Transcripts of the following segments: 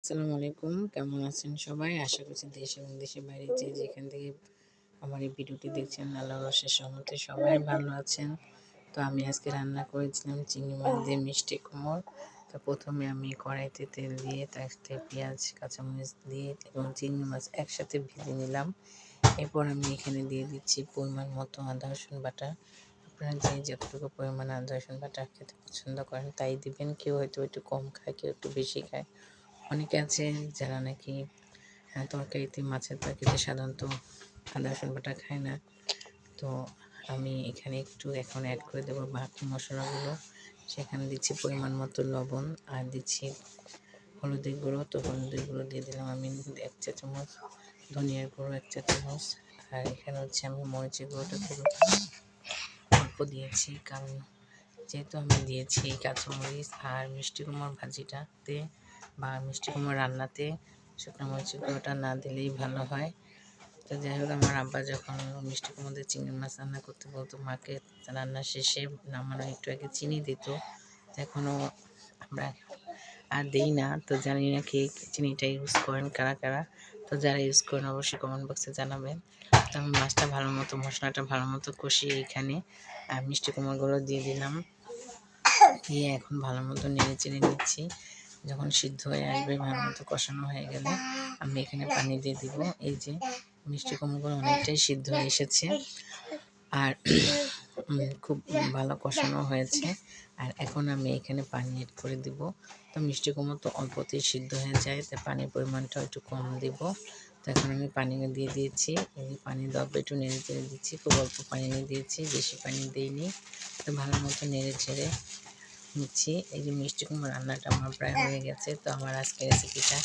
আসসালামু আলাইকুম, কেমন আছেন সবাই? আশা করছি দেশ এবং দেশের বাইরে যে যেখান থেকে আমার এই ভিডিওটি দেখছেন আল্লাহর অশেষ রহমতে সবাই ভালো আছেন। তো আমি আজকে রান্না করেছিলাম চিংড়ি মাছ দিয়ে মিষ্টি কুমড়। তো প্রথমে আমি কড়াইতে তেল দিয়ে তার সাথে পেঁয়াজ কাঁচামরিচ দিয়ে এবং চিংড়ি মাছ একসাথে ভেজে নিলাম। এরপর আমি এখানে দিয়ে দিচ্ছি পরিমাণ মতো আদা রসুন বাটা। আপনারা যে যতটুকু পরিমাণ আদা রসুন বাটা খেতে পছন্দ করেন তাই দিবেন। কেউ হয়তো একটু কম খায়, কেউ একটু বেশি খায়। অনেকে আছে যারা নাকি তরকারিতে মাছের তরকারিতে সাধারণত আদা রসুন বাটা খায় না। তো আমি এখানে একটু এখন অ্যাড করে দেবো বাকি মশলাগুলো। সেখানে দিচ্ছি পরিমাণ মতো লবণ আর দিচ্ছি হলুদের গুঁড়ো। তো হলুদের গুঁড়ো দিয়ে দিলাম আমি 1 চা চামচ, ধনিয়ার গুঁড়ো 1 চা চামচ, আর এখানে হচ্ছে আমি মরিচের গুঁড়োটা খুব অল্প দিয়েছি, কারণ যেহেতু আমি দিয়েছি কাঁচামরিচ আর মিষ্টি কুমড়োর ভাজিটাতে বা মিষ্টি কুমড়ো রান্নাতে শুকনো মরিচের গুঁড়োটা না দিলেই ভালো হয়। তো যাই হোক, আমার আব্বা যখন মিষ্টি কুমড়ো দিয়ে চিংড়ি মাছ রান্না করতে বলতো মাকে, রান্না শেষে নামানোর একটু আগে চিনি দিত। এখনও আমরা আর দিই না। তো জানি না কে চিনিটা ইউজ করেন, কারা কারা। তো যারা ইউজ করেন অবশ্যই কমেন্ট বক্সে জানাবেন। তো আমি মাছটা ভালো মতো, মশলাটা ভালো মতো কষিয়ে এখানে মিষ্টি কুমড়োগুলো দিয়ে দিলাম। দিয়ে এখন ভালো মতো নেড়ে চেড়ে নিচ্ছি। যখন সিদ্ধ হয়ে আসবে, ভালো মতো কষানো হয়ে গেলে আমি এখানে পানি দিয়ে দিব। এই যে মিষ্টি কুমড়োগুলো অনেকটাই সিদ্ধ হয়ে এসেছে আর খুব ভালো কষানো হয়েছে। আর এখন আমি এখানে পানি এড করে দিব। তো মিষ্টি কুমড়ো তো অল্পতেই সিদ্ধ হয়ে যায়, তাই পানির পরিমাণটা একটু কম দিব। তো এখন আমি পানি দিয়ে দিয়েছি। এই পানি দেওয়ার পর একটু নেড়ে চেড়ে দিচ্ছি। খুব অল্প পানি দিয়েছি, বেশি পানি দিইনি। তো ভালো মতো নেড়ে চেড়ে নিচ্ছি। এই যে মিষ্টি কুমড়ো রান্নাটা আমার প্রায় হয়ে গেছে। তো আমার আজকের রেসিপিটা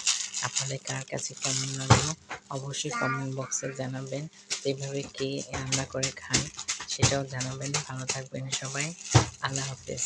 আপনাদের কার কাছে কেমন লাগলো অবশ্যই কমেন্ট বক্সে জানাবেন। তো এইভাবে কে রান্না করে খান সেটাও জানাবেন। ভালো থাকবেন সবাই, আল্লাহ হাফেজ।